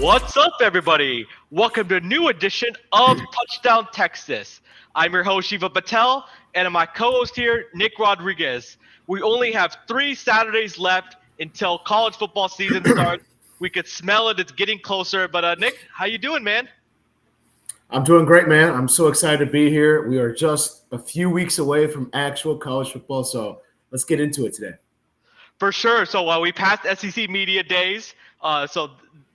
What's up, everybody? Welcome to a new edition of Touchdown Texas. I'm your host, Shiva Patel, and my co-host here, Nick Rodriguez. We only have 3 Saturdays left until college football season starts. We could smell it; it's getting closer. But Nick, how you doing, man? I'm doing great, man. I'm so excited to be here. We are just a few weeks away from actual college football, so let's get into it today. For sure. So we passed SEC media days,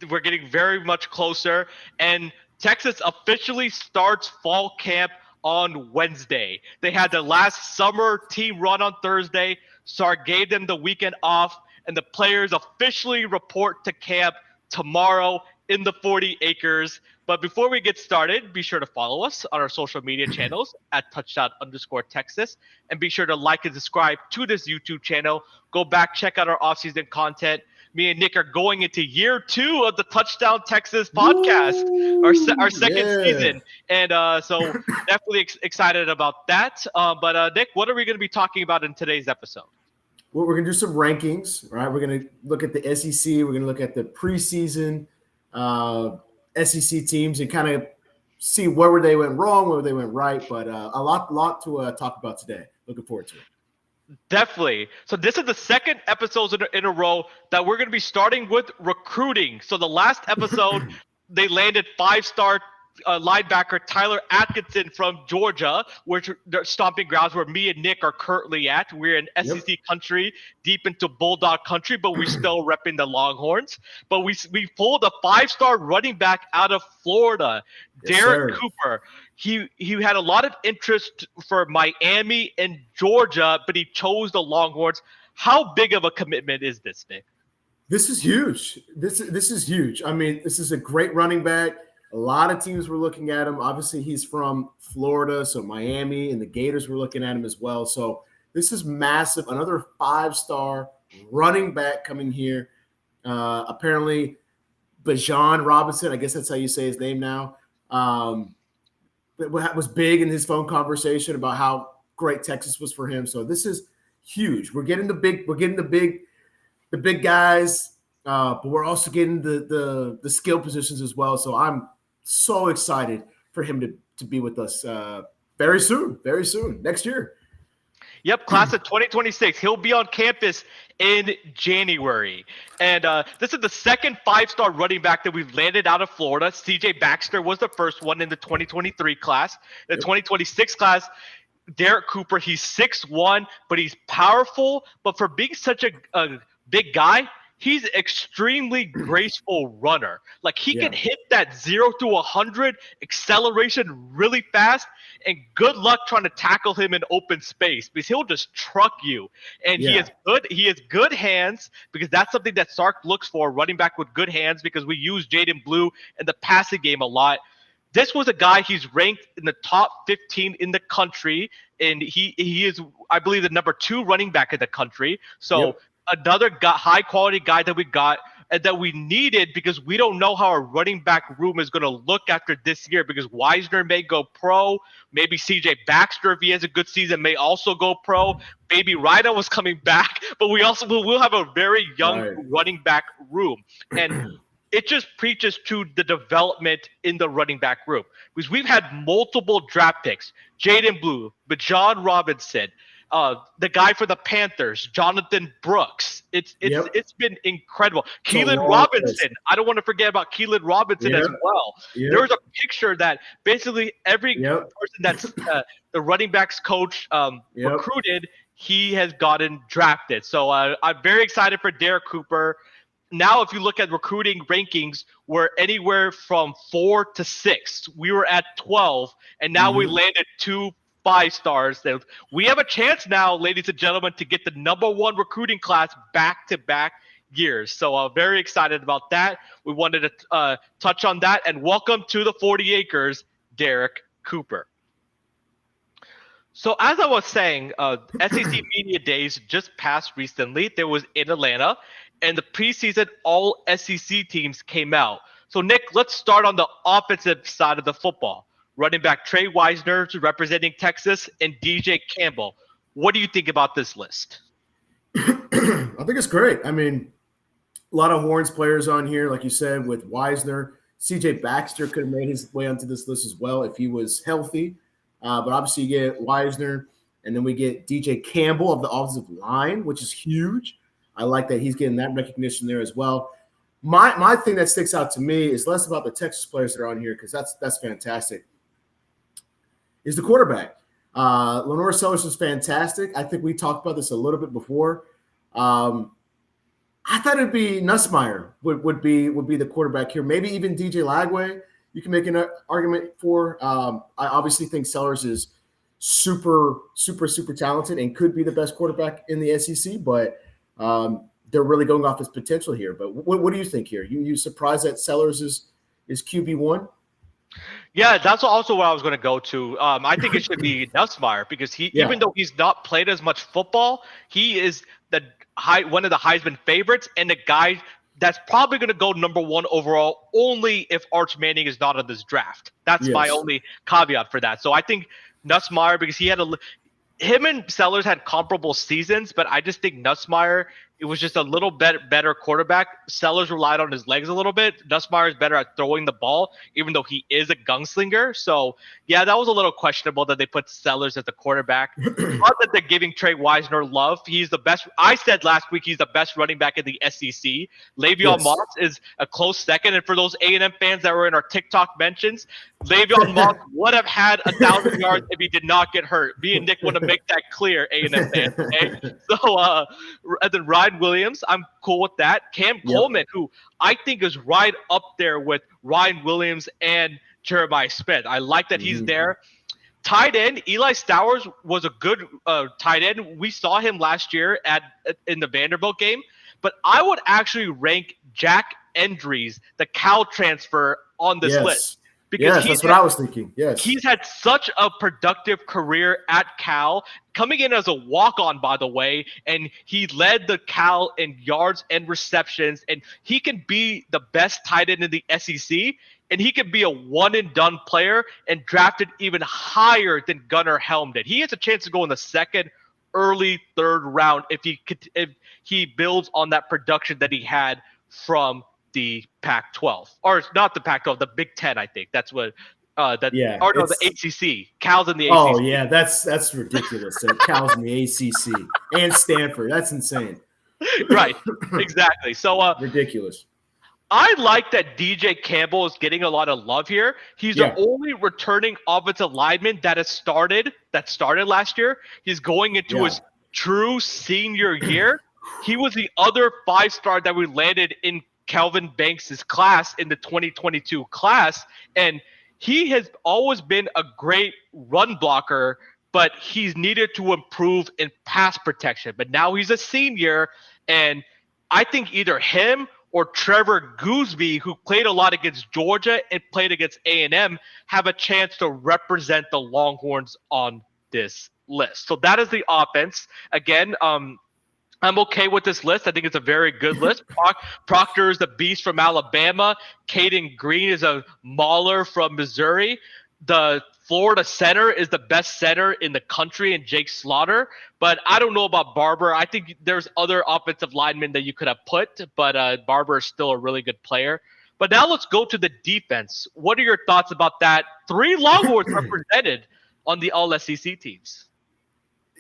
we're getting very much closer. And Texas officially starts fall camp on Wednesday. They had their last summer team run on Thursday. Sark gave them the weekend off, and the players officially report to camp tomorrow in the 40 acres. But before we get started, be sure to follow us on our social media channels at touchdown_Texas, and be sure to like and subscribe to this YouTube channel. Go back, check out our offseason content. Me and Nick are going into year 2 of the Touchdown Texas podcast, our second Yeah. season, and so definitely excited about that. But Nick, what are we going to be talking about in today's episode? Well, we're going to do some rankings, right? We're going to look at the SEC. We're going to look at the preseason SEC teams and kind of see where they went wrong, where they went right. But a lot to talk about today. Looking forward to it. Definitely. So this is the second episode in a row that we're going to be starting with recruiting. So the last episode, they landed 5-star linebacker Tyler Atkinson from Georgia, which the stomping grounds where me and Nick are currently at. We're in SEC country, deep into Bulldog country, but we're still repping the Longhorns. But we pulled a 5-star running back out of Florida, Yes, Derek sir. Cooper. He had a lot of interest for Miami and Georgia, but he chose the Longhorns. How big of a commitment is this, Nick? This is huge. This is huge. I mean, this is a great running back. A lot of teams were looking at him. Obviously, he's from Florida, so Miami and the Gators were looking at him as well. So this is massive. Another 5-star running back coming here. Apparently, Bajan Robinson, I guess that's how you say his name now, was big in his phone conversation about how great Texas was for him. So this is huge. We're getting the big guys, but we're also getting the skill positions as well. So I'm so excited for him to be with us very soon, next year. Yep, class of 2026. He'll be on campus in January. And this is the second 5-star running back that we've landed out of Florida. CJ Baxter was the first one in the 2023 class. The 2026 class, Derek Cooper, he's 6'1", but he's powerful. But for being such a big guy, he's extremely graceful runner. Like he can hit that 0 to 100 acceleration really fast, and good luck trying to tackle him in open space because he'll just truck you. And he has good hands, because that's something that Sark looks for, running back with good hands, because we use Jaden Blue in the passing game a lot. This was a guy, he's ranked in the top 15 in the country, and he is, I believe, the number 2 running back in the country. So another high quality guy that we got and that we needed, because we don't know how our running back room is going to look after this year, because Wisner may go pro. Maybe CJ Baxter, if he has a good season, may also go pro. Maybe Ryder was coming back, but we'll have a very young running back room. And it just preaches to the development in the running back room, because we've had multiple draft picks: Jaden Blue, Bajan Robinson, the guy for the Panthers, Jonathan Brooks. It's been incredible. Keelan Robinson. I don't want to forget about Keelan Robinson as well. There was a picture that basically every person that's the running backs coach recruited, he has gotten drafted. So I'm very excited for Derek Cooper. Now, if you look at recruiting rankings, we're anywhere from 4 to 6. We were at 12, and now we landed 2 5-stars. We have a chance now, ladies and gentlemen, to get the number 1 recruiting class back-to-back years. So very excited about that. We wanted to touch on that. And welcome to the 40 acres, Derek Cooper. So as I was saying, SEC Media Days just passed recently. There was in Atlanta, and the preseason all SEC teams came out. So Nick, let's start on the offensive side of the football. Running back Trey Wisner representing Texas, and DJ Campbell. What do you think about this list? I think it's great. I mean, A lot of Horns players on here, like you said, with Wisner. CJ Baxter could have made his way onto this list as well if he was healthy. But obviously, you get Wisner, and then we get DJ Campbell of the offensive line, which is huge. I like that he's getting that recognition there as well. My thing that sticks out to me is less about the Texas players that are on here because that's fantastic. Is the quarterback. Lenore Sellers is fantastic. I think we talked about this a little bit before. I thought it'd be Nussmeier would be the quarterback here. Maybe even DJ Lagway. You can make an argument for. I obviously think Sellers is super talented and could be the best quarterback in the SEC, but they're really going off his potential here. But what do you think here? You surprised that Sellers is QB1? Yeah, that's also what I was going to go to. I think it should be Nussmeier because even though he's not played as much football, he is one of the Heisman favorites and the guy that's probably going to go number 1 overall only if Arch Manning is not in this draft. That's my only caveat for that. So I think Nussmeier, because him and Sellers had comparable seasons, but I just think Nussmeier, it was just a little better quarterback. Sellers relied on his legs a little bit. Nussmeier is better at throwing the ball, even though he is a gunslinger. So, yeah, that was a little questionable that they put Sellers as the quarterback. Not that they're giving Trey Wisner love. He's the best. I said last week he's the best running back in the SEC. Le'Veon Moss is a close second. And for those A&M fans that were in our TikTok mentions, Le'Veon Moss would have had 1,000 yards if he did not get hurt. Me and Nick want to make that clear, A&M fans. Okay? So, and then Ryan Williams, I'm cool with that. Cam Coleman, who I think is right up there with Ryan Williams and Jeremiah Smith. I like that he's there. Tight end, Eli Stowers was a good tight end. We saw him last year in the Vanderbilt game. But I would actually rank Jack Endries, the Cal transfer, on this list. Because that's what I was thinking. Yes. He's had such a productive career at Cal, coming in as a walk-on, by the way, and he led the Cal in yards and receptions, and he can be the best tight end in the SEC, and he can be a one-and-done player and drafted even higher than Gunnar Helm did. He has a chance to go in the second, early third round if he builds on that production that he had from the Pac-12, or not the Pac-12, the Big Ten. I think that's what. The ACC. Cal's in the ACC. Oh yeah, that's ridiculous. So Cal's in the ACC and Stanford. That's insane. Right. Exactly. So ridiculous. I like that DJ Campbell is getting a lot of love here. He's the only returning offensive lineman that started last year. He's going into his true senior year. He was the other 5-star that we landed in Kelvin Banks' class in the 2022 class, and he has always been a great run blocker, but he's needed to improve in pass protection. But now he's a senior, and I think either him or Trevor Gooseby, who played a lot against Georgia and played against A&M, have a chance to represent the Longhorns on this list. So that is the offense. Again, I'm okay with this list. I think it's a very good list. Proctor is the beast from Alabama. Caden Green is a mauler from Missouri. The Florida center is the best center in the country in Jake Slaughter. But I don't know about Barber. I think there's other offensive linemen that you could have put, but Barber is still a really good player. But now let's go to the defense. What are your thoughts about that? 3 Longhorns represented on the All-SEC teams.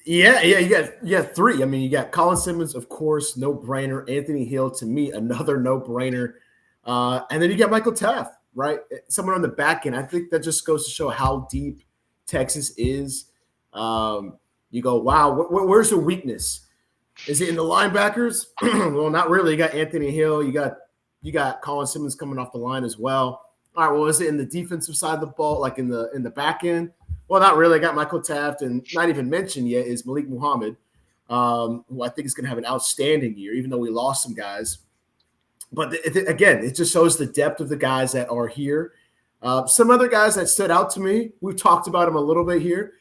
Yeah, you got 3. I mean, you got Colin Simmons, of course, no-brainer. Anthony Hill, to me, another no-brainer. And then you got Michael Taft, right? Someone on the back end. I think that just goes to show how deep Texas is. You go, wow, where's the weakness? Is it in the linebackers? Well, not really. You got Anthony Hill. You got Colin Simmons coming off the line as well. All right, well, is it in the defensive side of the ball, like in the back end? Well, not really. I got Michael Taft, and not even mentioned yet is Malik Muhammad, who I think is going to have an outstanding year, even though we lost some guys. But again, it just shows the depth of the guys that are here. Some other guys that stood out to me, we've talked about him a little bit here.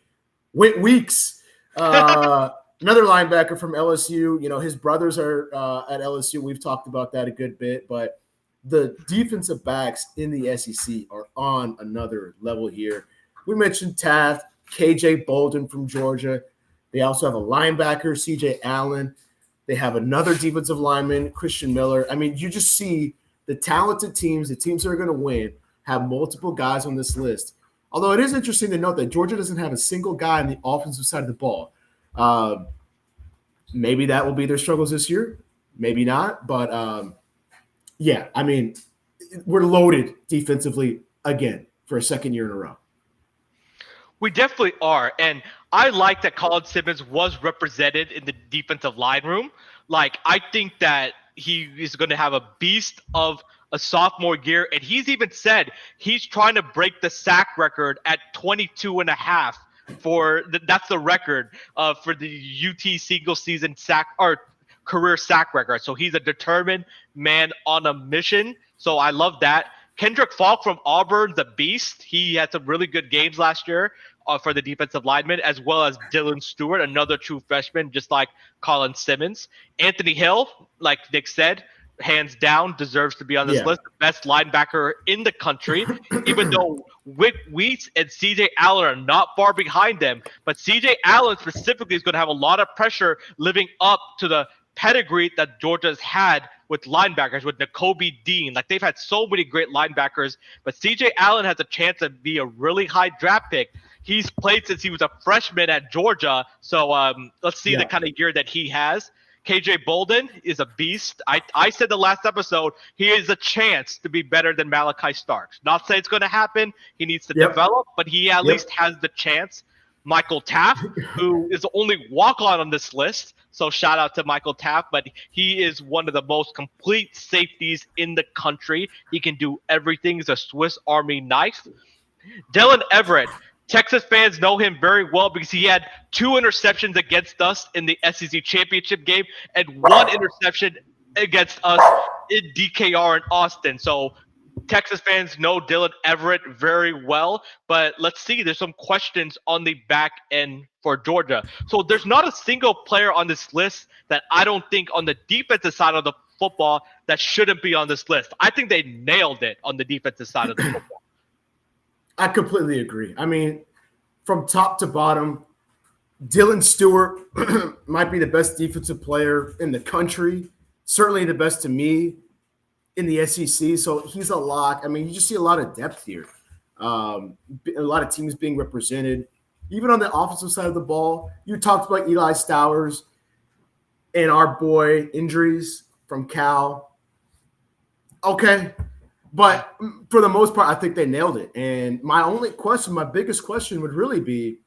Whit Weeks, another linebacker from LSU. You know, his brothers are at LSU. We've talked about that a good bit, but the defensive backs in the SEC are on another level here. We mentioned Taft, KJ Bolden from Georgia. They also have a linebacker, CJ Allen. They have another defensive lineman, Christian Miller. I mean, you just see the talented teams, the teams that are going to win, have multiple guys on this list. Although it is interesting to note that Georgia doesn't have a single guy on the offensive side of the ball. Maybe that will be their struggles this year. Maybe not. But, yeah, I mean, we're loaded defensively again for a second year in a row. We definitely are. And I like that Colin Simmons was represented in the defensive line room. Like, I think that he is going to have a beast of a sophomore year. And he's even said he's trying to break the sack record at 22 and a half that's the record for the UT single season sack or career sack record. So he's a determined man on a mission. So I love that. Kendrick Falk from Auburn, the beast. He had some really good games last year for the defensive lineman, as well as Dylan Stewart, another true freshman, just like Colin Simmons. Anthony Hill, like Nick said, hands down, deserves to be on this list. The best linebacker in the country, even though Wick Wheats and CJ Allen are not far behind them. But CJ Allen specifically is going to have a lot of pressure living up to the pedigree that Georgia's had with linebackers, with Nakobe Dean. Like, they've had so many great linebackers, but CJ Allen has a chance to be a really high draft pick. He's played since he was a freshman at Georgia, so let's see the kind of year that he has. KJ Bolden is a beast. I said the last episode, he has a chance to be better than Malachi Starks. Not saying it's going to happen. He needs to develop, but he at least has the chance. Michael Taft, who is the only walk-on this list. So shout out to Michael Taft, but he is one of the most complete safeties in the country. He can do everything. He's a Swiss Army knife. Dylan Everett. Texas fans know him very well because he had 2 interceptions against us in the SEC championship game and 1 interception against us in DKR in Austin. So Texas fans know Dylan Everett very well, but let's see. There's some questions on the back end for Georgia. So there's not a single player on this list that I don't think on the defensive side of the football that shouldn't be on this list. I think they nailed it on the defensive side of the football. I completely agree. I mean, from top to bottom, Dylan Stewart might be the best defensive player in the country, certainly the best to me in the SEC. So he's a lock. I mean, you just see a lot of depth here. A lot of teams being represented. Even on the offensive side of the ball, you talked about Eli Stowers and our boy injuries from Cal. Okay. But for the most part, I think they nailed it. And my biggest question would really be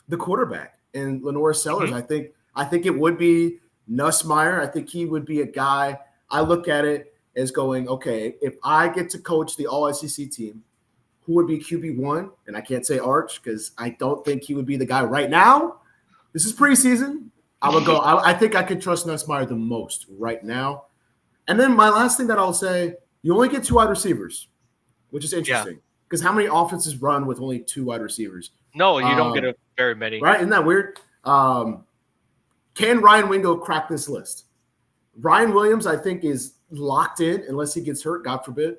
the quarterback and Lenore Sellers. Mm-hmm. I think it would be Nussmeier. I think he would be a guy. I look at it as going, okay, if I get to coach the All-SEC team, who would be QB1? And I can't say Arch because I don't think he would be the guy right now. This is preseason. I would go. I think I could trust Nussmeier the most right now. And then my last thing that I'll say. You only get 2 wide receivers, which is interesting because how many offenses run with only 2 wide receivers? No, you don't get very many. Right? Isn't that weird? Can Ryan Wingo crack this list? Ryan Williams, I think, is locked in unless he gets hurt, God forbid.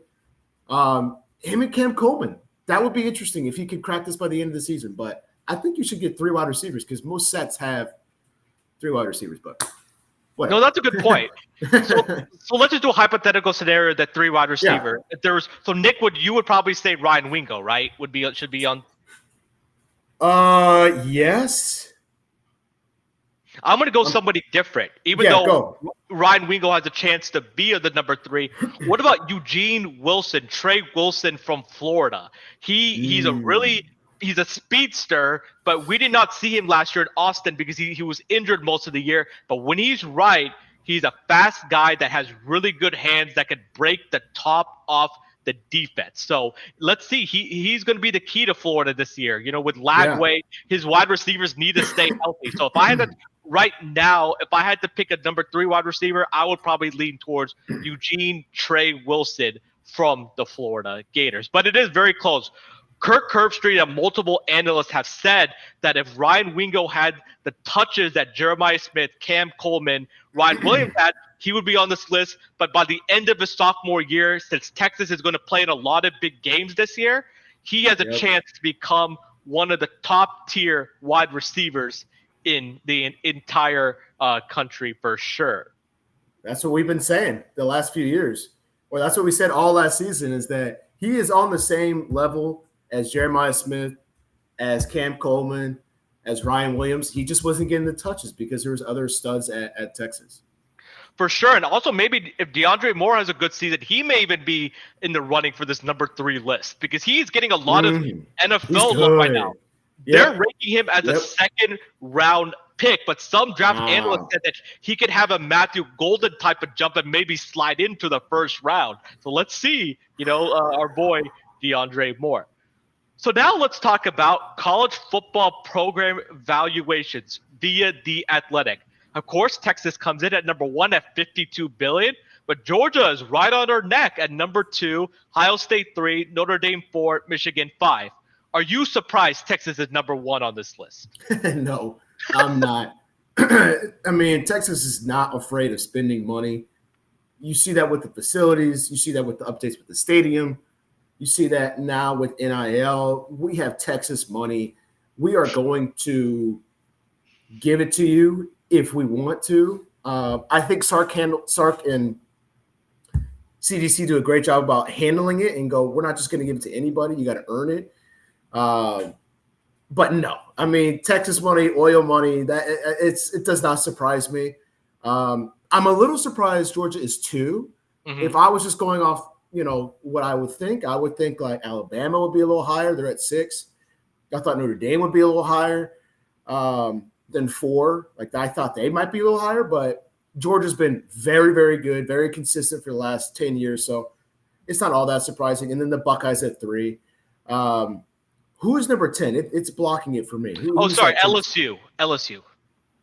Him and Cam Coleman. That would be interesting if he could crack this by the end of the season. But I think you should get 3 wide receivers because most sets have 3 wide receivers. But whatever. No, that's a good point. So let's just do a hypothetical scenario that 3 wide receiver. Yeah. If there was, so Nick, you would probably say Ryan Wingo, right? Should be on. Yes. I'm gonna go somebody different, even though Ryan Wingo has a chance to be the number 3. What about Eugene Wilson, Trey Wilson from Florida? He's a speedster, but we did not see him last year in Austin because he was injured most of the year. But when he's right, he's a fast guy that has really good hands that could break the top off the defense. So let's see. He's going to be the key to Florida this year. You know, with Lagway, his wide receivers need to stay healthy. So if I had to pick a number 3 wide receiver, I would probably lean towards Eugene Trey Wilson from the Florida Gators. But it is very close. Kirk Herbstreit and multiple analysts have said that if Ryan Wingo had the touches that Jeremiah Smith, Cam Coleman, Ryan Williams had, he would be on this list. But by the end of his sophomore year, since Texas is going to play in a lot of big games this year, he has a chance to become one of the top tier wide receivers in the entire country for sure. That's what we've been saying the last few years. Or that's what we said all last season is that he is on the same level as Jeremiah Smith, as Cam Coleman, as Ryan Williams. He just wasn't getting the touches because there was other studs at Texas. For sure. And also maybe if DeAndre Moore has a good season, he may even be in the running for this number 3 list because he's getting a lot of NFL love right now. They're ranking him as a second round pick, but some draft analysts said that he could have a Matthew Golden type of jump and maybe slide into the first round. So let's see, our boy DeAndre Moore. So now let's talk about college football program valuations via The Athletic. Of course, Texas comes in at number 1 at $52 billion, but Georgia is right on her neck at number 2, Ohio State 3, Notre Dame 4, Michigan 5. Are you surprised Texas is number 1 on this list? No, I'm not. I mean, Texas is not afraid of spending money. You see that with the facilities. You see that with the updates with the stadium. You see that now with NIL. We have Texas money. We are going to give it to you if we want to. I think Sark and CDC do a great job about handling it and go, we're not just going to give it to anybody. You got to earn it. But no, I mean, Texas money, oil money, it does not surprise me. I'm a little surprised Georgia is 2. Mm-hmm. If I was just going off, what I would think like Alabama would be a little higher. They're at 6. I thought Notre Dame would be a little higher than 4. Like I thought they might be a little higher, but Georgia's been very, very good, very consistent for the last 10 years. So it's not all that surprising. And then the Buckeyes at 3. Who is number 10? It's blocking it for me. Sorry, LSU.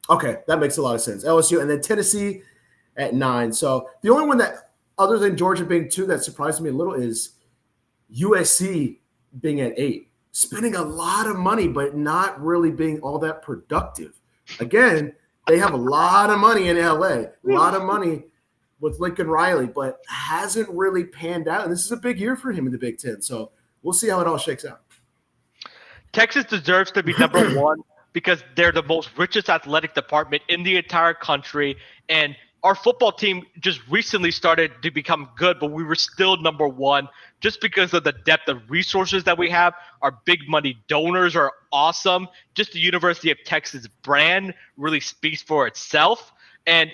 Okay, that makes a lot of sense. LSU, and then Tennessee at 9. So the only one that, other than Georgia being 2, that surprised me a little is USC being at 8. Spending a lot of money, but not really being all that productive. Again, they have a lot of money in LA, a lot of money with Lincoln Riley, but hasn't really panned out. And this is a big year for him in the Big Ten. So we'll see how it all shakes out. Texas deserves to be number 1 because they're the most richest athletic department in the entire country. And our football team just recently started to become good, but we were still number 1 just because of the depth of resources that we have. Our big money donors are awesome. Just the University of Texas brand really speaks for itself. And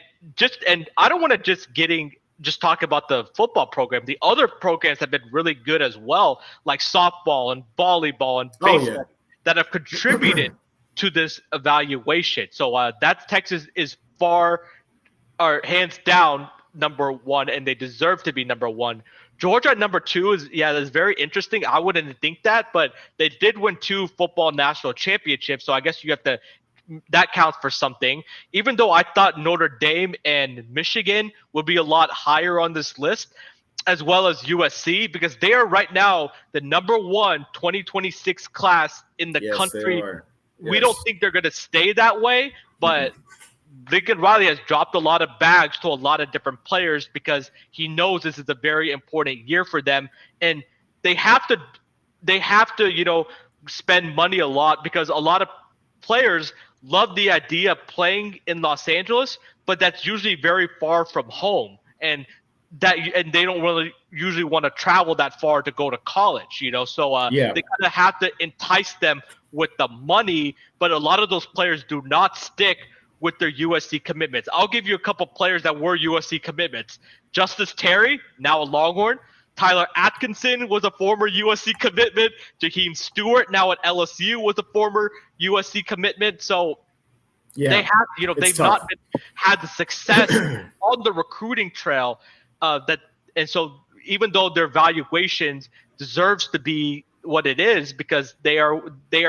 I don't want to just talk about the football program. The other programs have been really good as well, like softball and volleyball and baseball that have contributed to this evaluation. So that's Texas is hands down number 1, and they deserve to be number 1. Georgia at number 2 is very interesting. I wouldn't think that, but they did win 2 football national championships, so I guess that counts for something. Even though I thought Notre Dame and Michigan would be a lot higher on this list, as well as USC, because they are right now the number 1 2026 class in the country. We don't think they're going to stay that way, but Lincoln Riley has dropped a lot of bags to a lot of different players because he knows this is a very important year for them, and they have to spend money a lot because a lot of players love the idea of playing in Los Angeles, but that's usually very far from home, and they don't really usually want to travel that far to go to college, So they kind of have to entice them with the money, but a lot of those players do not stick with their USC commitments. I'll give you a couple players that were USC commitments. Justice Terry, now a Longhorn. Tyler Atkinson was a former USC commitment. Jaheim Stewart, now at LSU, was a former USC commitment. So they have, they've not had the success on the recruiting trail and so even though their valuations deserves to be what it is because they are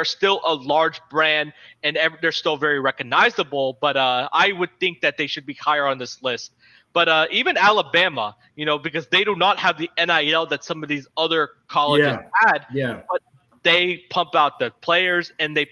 still a large brand and they're still very recognizable, but I would think that they should be higher on this list. But even Alabama, because they do not have the NIL that some of these other colleges had, but they pump out the players and they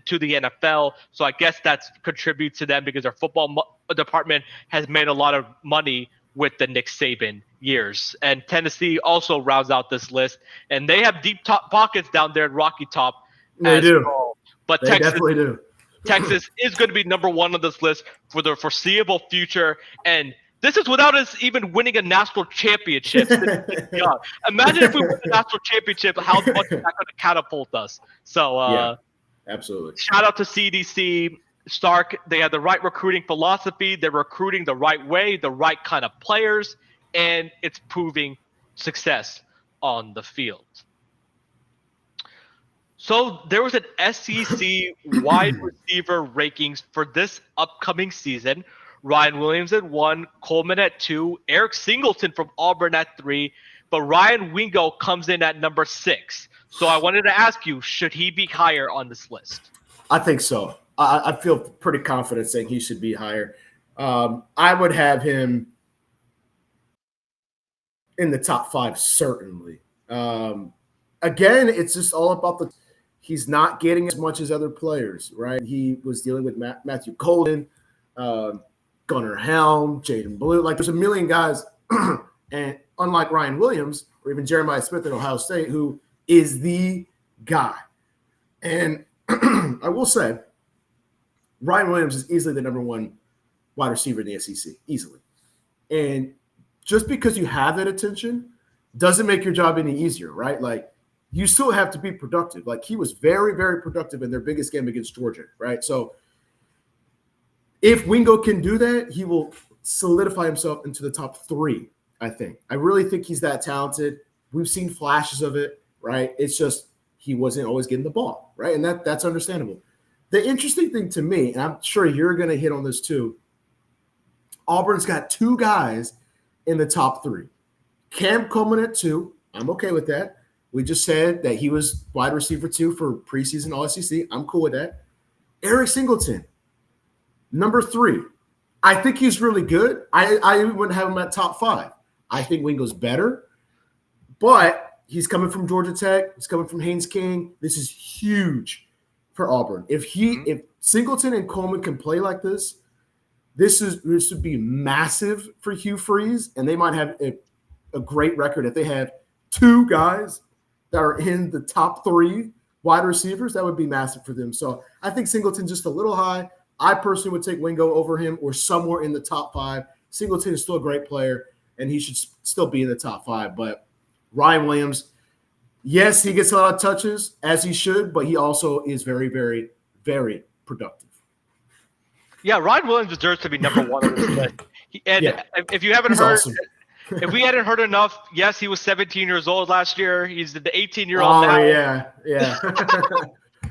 to the NFL. So I guess that's contributes to them because their football department has made a lot of money with the Nick Saban years. And Tennessee also rounds out this list, and they have deep top pockets down there in Rocky Top. They do. well. But they definitely do. Texas is going to be number one on this list for the foreseeable future. And this is without us even winning a national championship. Imagine if we win the national championship, how much is that going to catapult us? So, Yeah, absolutely. shout out to CDC. Stark, they have the right recruiting philosophy. They're recruiting the right way, the right kind of players, and it's proving success on the field. So there was an SEC wide receiver rankings for this upcoming season. Ryan Williams at 1, Coleman at 2, Eric Singleton from Auburn at 3, but Ryan Wingo comes in at number 6. So I wanted to ask you, should he be higher on this list? I think so. I feel pretty confident saying he should be higher. I would have him in the top 5, certainly. Again, it's just all about he's not getting as much as other players, right? He was dealing with Matthew Golden, Gunnar Helm, Jaden Blue. Like, there's a million guys, and unlike Ryan Williams or even Jeremiah Smith at Ohio State, who is the guy. And I will say, Ryan Williams is easily the number 1 wide receiver in the SEC, easily. And just because you have that attention doesn't make your job any easier, right? Like, you still have to be productive. Like, he was very, very productive in their biggest game against Georgia, right? So if Wingo can do that, he will solidify himself into the top 3, I think. I really think he's that talented. We've seen flashes of it, right? It's just he wasn't always getting the ball, right? And that's understandable. The interesting thing to me, and I'm sure you're going to hit on this too, Auburn's got 2 guys in the top 3. Cam Coleman at 2. I'm okay with that. We just said that he was wide receiver 2 for preseason All-SEC. I'm cool with that. Eric Singleton, number 3. I think he's really good. I wouldn't have him at top 5. I think Wingo's better, but he's coming from Georgia Tech. He's coming from Haynes King. This is huge for Auburn. If Singleton and Coleman can play like this would be massive for Hugh Freeze, and they might have a great record if they have 2 guys that are in the top 3 wide receivers. That would be massive for them. So I think Singleton's just a little high. I personally would take Wingo over him or somewhere in the top 5. Singleton is still a great player, and he should still be in the top 5. But Ryan Williams, yes, he gets a lot of touches, as he should, but he also is very, very, very productive. Yeah, Ryan Williams deserves to be number 1 on this list. If you haven't heard, awesome. If we hadn't heard enough, yes, he was 17 years old last year. He's the 18-year-old now. Oh, yeah.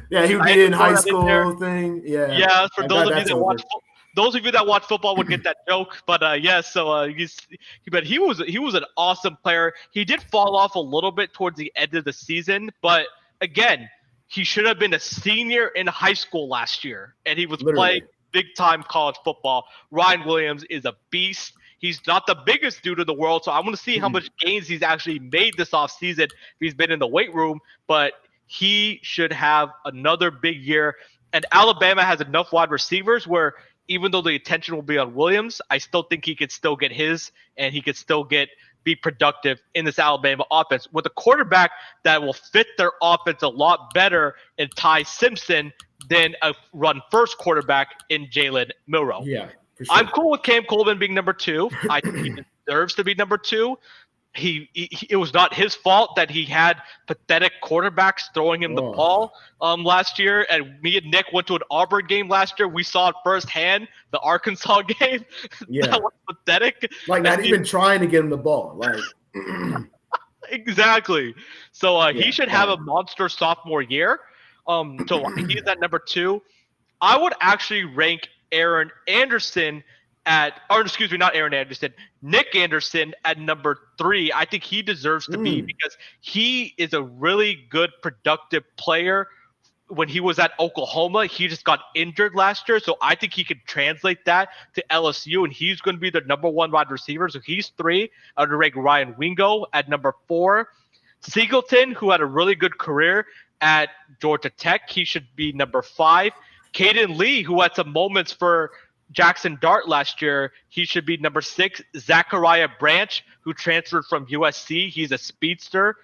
Yeah, he would be in high school thing. Yeah. Yeah, for those of you that watch football would get that joke, but he was an awesome player. He did fall off a little bit towards the end of the season, but again, he should have been a senior in high school last year, and he was playing big-time college football. Ryan Williams is a beast. He's not the biggest dude in the world, so I want to see how much gains he's actually made this offseason if he's been in the weight room, but he should have another big year. And Alabama has enough wide receivers where even though the attention will be on Williams, I still think he could still get his, and he could still be productive in this Alabama offense with a quarterback that will fit their offense a lot better in Ty Simpson than a run-first quarterback in Jalen Milroe. Yeah. Sure. I'm cool with Cam Coleman being number 2. I think he deserves to be number 2. It was not his fault that he had pathetic quarterbacks throwing him the ball last year. And me and Nick went to an Auburn game last year. We saw it firsthand, the Arkansas game. Yeah. That was pathetic. Like, not even trying to get him the ball. Like, exactly. So he should have a monster sophomore year. So he's at number 2. I would actually rank Aaron Anderson Nick Anderson at number 3. I think he deserves to be because he is a really good, productive player. When he was at Oklahoma, he just got injured last year. So I think he can translate that to LSU, and he's going to be the number 1 wide receiver. So he's 3. I would rank Ryan Wingo at number 4. Singleton, who had a really good career at Georgia Tech, he should be number 5. Caden Lee, who had some moments for Jackson Dart last year, he should be number 6. Zachariah Branch, who transferred from USC, he's a speedster,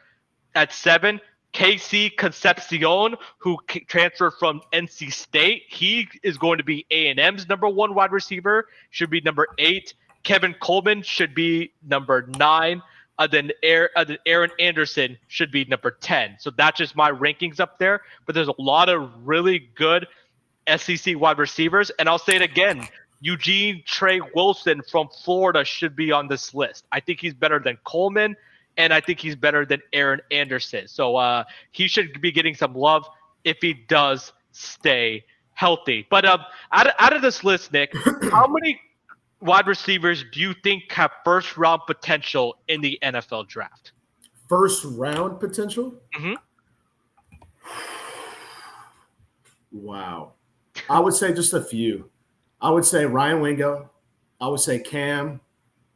at 7. KC Concepcion, who transferred from NC State. He is going to be A&M's number 1 wide receiver, should be number 8. Kevin Coleman should be number 9. Then Aaron Anderson should be number 10. So that's just my rankings up there. But there's a lot of really good SEC wide receivers. And I'll say it again. Eugene Trey Wilson from Florida should be on this list. I think he's better than Coleman, and I think he's better than Aaron Anderson. So he should be getting some love if he does stay healthy. But out of this list, Nick, how many wide receivers do you think have first-round potential in the NFL draft? First-round potential? Mm-hmm. Wow. I would say just a few. I would say Ryan Wingo. I would say Cam.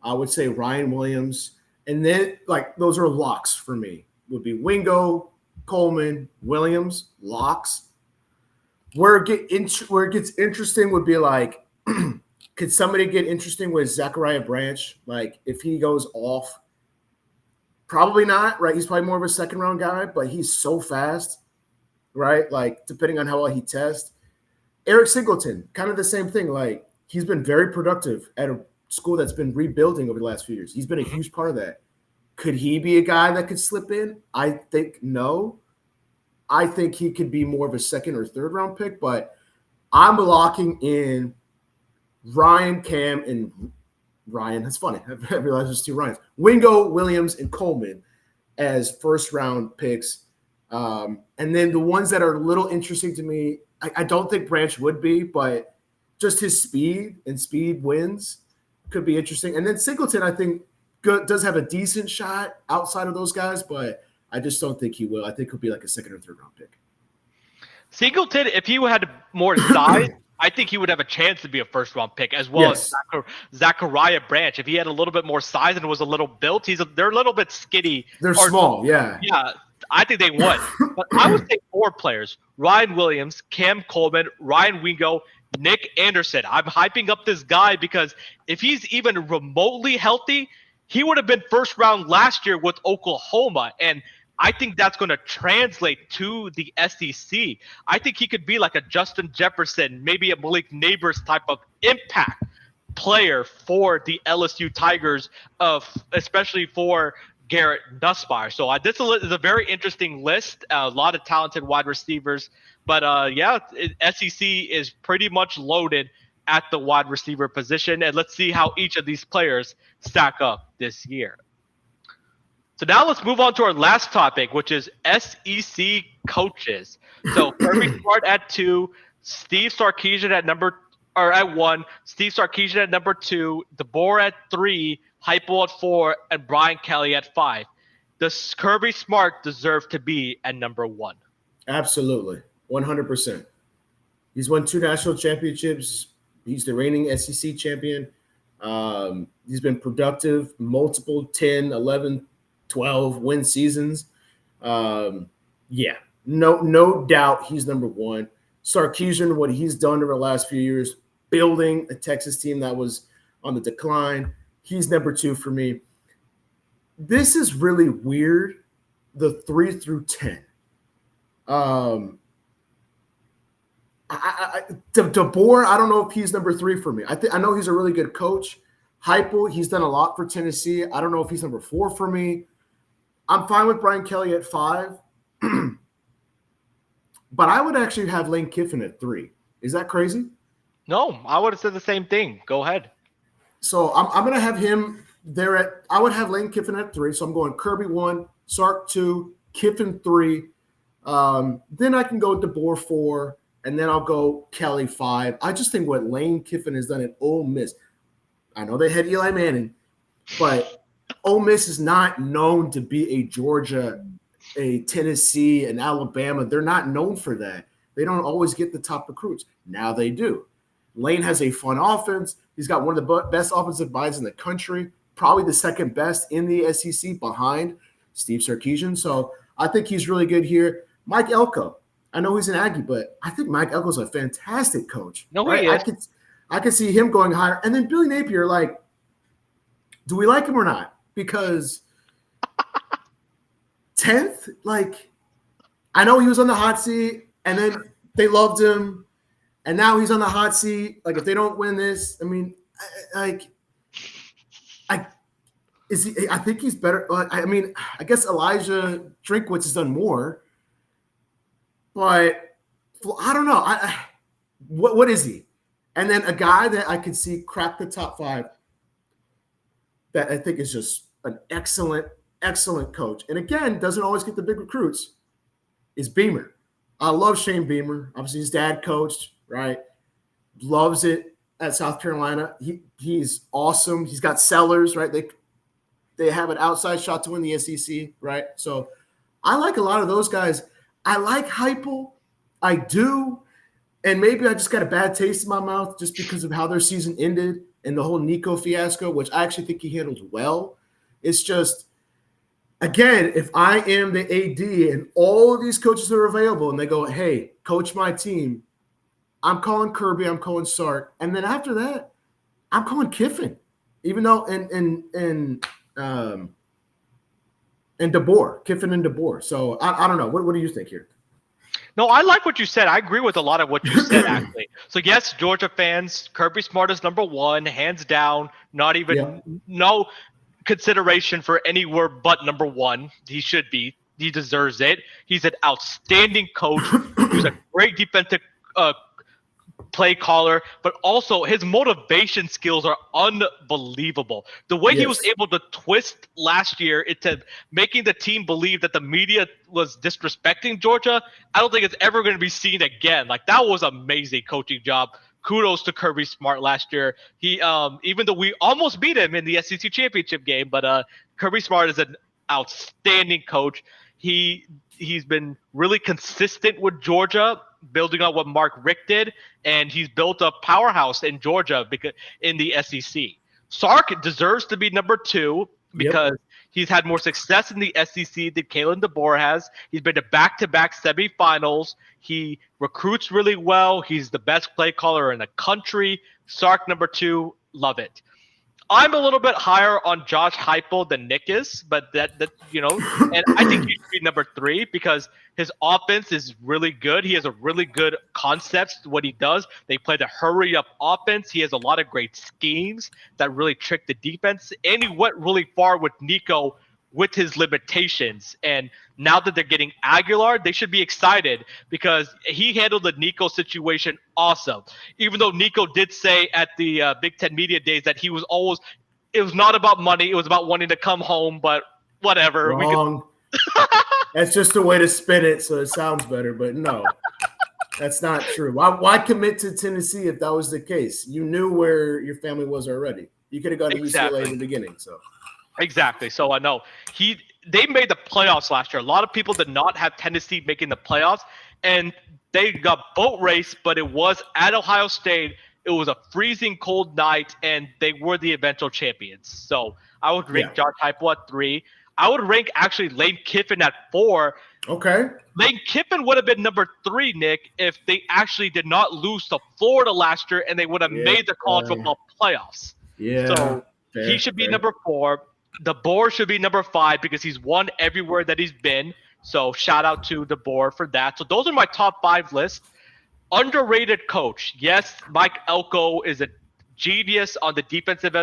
I would say Ryan Williams. And then, like, those are locks for me. Would be Wingo, Coleman, Williams, locks. Where it gets interesting would be like, could somebody get interesting with Zachariah Branch? Like, if he goes off, probably not, right? He's probably more of a second-round guy, but he's so fast, right? Like, depending on how well he tests. Eric Singleton, kind of the same thing. Like, he's been very productive at a school that's been rebuilding over the last few years. He's been a huge part of that. Could he be a guy that could slip in? I think no. I think he could be more of a second or third round pick, but I'm locking in Ryan, Cam, and Ryan. That's funny. I realized there's 2 Ryans. Wingo, Williams, and Coleman as first round picks. And then the ones that are a little interesting to me, I don't think Branch would be, but just his speed and speed wins could be interesting. And then Singleton, I think, does have a decent shot outside of those guys, but I just don't think he will. I think he'll be like a second or third round pick. Singleton, if he had more size, I think he would have a chance to be a first round pick, as well as Zachariah Branch. If he had a little bit more size and was a little built, they're a little bit skinny. They're small, yeah. Yeah, I think they would. But I would say 4 players: Ryan Williams, Cam Coleman, Ryan Wingo, Nick Anderson. I'm hyping up this guy because if he's even remotely healthy, he would have been first round last year with Oklahoma. And I think that's going to translate to the SEC. I think he could be like a Justin Jefferson, maybe a Malik Neighbors type of impact player for the LSU Tigers, especially for Garrett Nussmeier. So this is a very interesting list. A lot of talented wide receivers. But SEC is pretty much loaded at the wide receiver position. And let's see how each of these players stack up this year. So now let's move on to our last topic, which is SEC coaches. So Kirby Smart at 2, Steve Sarkisian at 1, Steve Sarkisian at number 2, DeBoer at 3, Heupel at 4, and Brian Kelly at 5. Does Kirby Smart deserve to be at number 1? Absolutely, 100%. He's won 2 national championships. He's the reigning SEC champion. He's been productive, multiple 10, 11, 12 win seasons. No doubt he's number 1. Sarkisian, what he's done over the last few years, building a Texas team that was on the decline. He's number 2 for me. This is really weird, the 3 through 10. DeBoer, I don't know if he's number 3 for me. I know he's a really good coach. Heupel, he's done a lot for Tennessee. I don't know if he's number 4 for me. I'm fine with Brian Kelly at 5. But I would actually have Lane Kiffin at 3. Is that crazy? No, I would have said the same thing. Go ahead. So I'm going to have him there I would have Lane Kiffin at 3. So I'm going Kirby 1, Sark 2, Kiffin 3. Then I can go DeBoer 4, and then I'll go Kelly 5. I just think what Lane Kiffin has done at Ole Miss, I know they had Eli Manning, but Ole Miss is not known to be a Georgia, a Tennessee, an Alabama. They're not known for that. They don't always get the top recruits. Now they do. Lane has a fun offense. He's got one of the best offensive minds in the country, probably the second best in the SEC behind Steve Sarkisian. So I think he's really good here. Mike Elko. I know he's an Aggie, but I think Mike Elko's a fantastic coach. No, right? He is. I could see him going higher. And then Billy Napier, like, do we like him or not? Because 10th, like, I know he was on the hot seat, and then they loved him, and now he's on the hot seat. Like if they don't win this, I mean, I is he? I think he's better. I mean, I guess Elijah Drinkwitz has done more, but I don't know. What is he? And then a guy that I could see crack the top 5 that I think is just an excellent, excellent coach. And again, doesn't always get the big recruits, is Beamer. I love Shane Beamer. Obviously, his dad coached, right? Loves it at South Carolina. He's awesome. He's got sellers, right? They have an outside shot to win the SEC, right? So I like a lot of those guys. I like Heupel. I do. And maybe I just got a bad taste in my mouth just because of how their season ended and the whole Nico fiasco, which I actually think he handled well. It's just, again, if I am the AD and all of these coaches are available and they go, hey, coach my team, I'm calling Kirby, I'm calling Sark. And then after that, I'm calling Kiffin, even though and DeBoer, Kiffin and DeBoer. So I don't know. What do you think here? No, I like what you said. I agree with a lot of what you said, actually. So, yes, Georgia fans, Kirby Smart is number 1, hands down. Not even no consideration for anywhere but number 1. He should be. He deserves it. He's an outstanding coach. He's a great defensive play caller, but also his motivation skills are unbelievable. The way he was able to twist last year into making the team believe that the media was disrespecting Georgia, I don't think it's ever going to be seen again. Like, that was amazing coaching job. Kudos to Kirby Smart last year. He even though we almost beat him in the SEC championship game, but Kirby Smart is an outstanding coach. He's been really consistent with Georgia, building on what Mark Richt did, and he's built a powerhouse in Georgia because in the SEC. Sark deserves to be number 2 because he's had more success in the SEC than Kalen DeBoer has. He's been to back-to-back semifinals. He recruits really well. He's the best play caller in the country. Sark number 2, love it. I'm a little bit higher on Josh Heupel than Nick is, but that and I think he should be number 3 because his offense is really good. He has a really good concepts what he does. They play the hurry up offense. He has a lot of great schemes that really trick the defense, and he went really far with Nico with his limitations. And now that they're getting Aguilar, they should be excited because he handled the Nico situation awesome. Even though Nico did say at the Big Ten Media Days that it was not about money. It was about wanting to come home, but whatever. Wrong. That's just a way to spin it so it sounds better, but no. That's not true. Why commit to Tennessee if that was the case? You knew where your family was already. You could have gone to UCLA in the beginning, so. Exactly. So I know they made the playoffs last year. A lot of people did not have Tennessee making the playoffs, and they got boat race, but it was at Ohio State. It was a freezing cold night, and they were the eventual champions. So I would rank Josh Heupel at 3. I would rank actually Lane Kiffin at 4. Okay. Lane Kiffin would have been number 3, Nick, if they actually did not lose to Florida last year, and they would have made the college football playoffs. Yeah. So he should be number 4. DeBoer should be number 5 because he's won everywhere that he's been. So shout out to DeBoer for that. So those are my top 5 lists. Underrated coach. Yes, Mike Elko is a genius on the defensive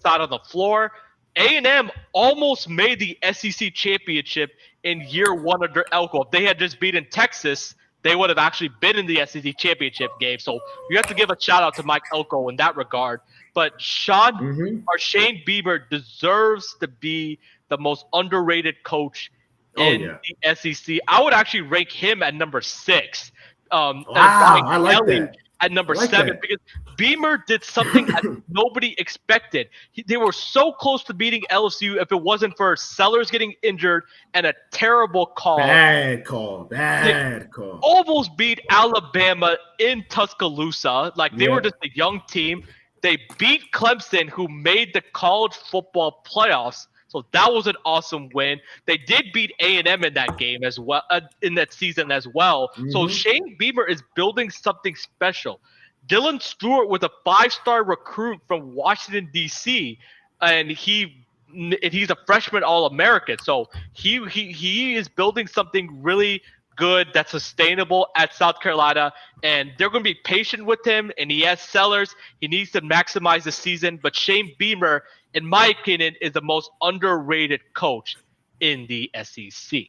side on the floor. A&M almost made the SEC championship in year 1 under Elko. If they had just beaten Texas, they would have actually been in the SEC championship game. So you have to give a shout out to Mike Elko in that regard. But Shane Beamer deserves to be the most underrated coach in the SEC. I would actually rank him at number 6. I like that. At number 7 because Beamer did something that nobody expected. They were so close to beating LSU if it wasn't for Sellers getting injured and a terrible call. Bad call. Almost beat Alabama in Tuscaloosa. Like, they were just a young team. They beat Clemson, who made the college football playoffs. So that was an awesome win. They did beat A&M in that game as well, in that season as well. So Shane Beamer is building something special. Dylan Stewart was a 5-star recruit from Washington, D.C., and he's a freshman All-American. So he is building something really good, that's sustainable at South Carolina, and they're going to be patient with him. And he has sellers. He needs to maximize the season. But Shane Beamer, in my opinion, is the most underrated coach in the SEC.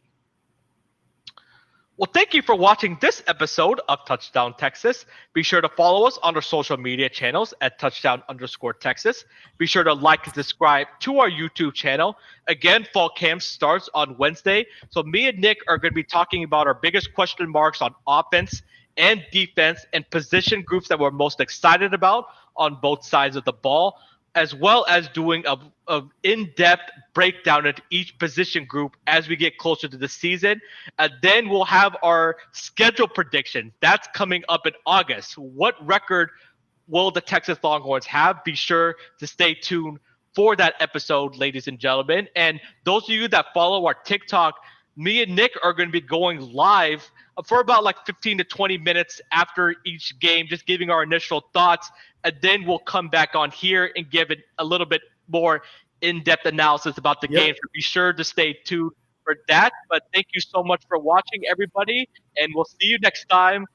Well, thank you for watching this episode of Touchdown Texas. Be sure to follow us on our social media channels at touchdown_Texas. Be sure to like and subscribe to our YouTube channel. Again, fall camp starts on Wednesday. So me and Nick are going to be talking about our biggest question marks on offense and defense and position groups that we're most excited about on both sides of the ball, as well as doing a in-depth breakdown of each position group as we get closer to the season. And then we'll have our schedule prediction. That's coming up in August. What record will the Texas Longhorns have? Be sure to stay tuned for that episode, ladies and gentlemen. And those of you that follow our TikTok, me and Nick are going to be going live for about like 15 to 20 minutes after each game, just giving our initial thoughts. And then we'll come back on here and give it a little bit more in-depth analysis about the game. So be sure to stay tuned for that. But thank you so much for watching, everybody. And we'll see you next time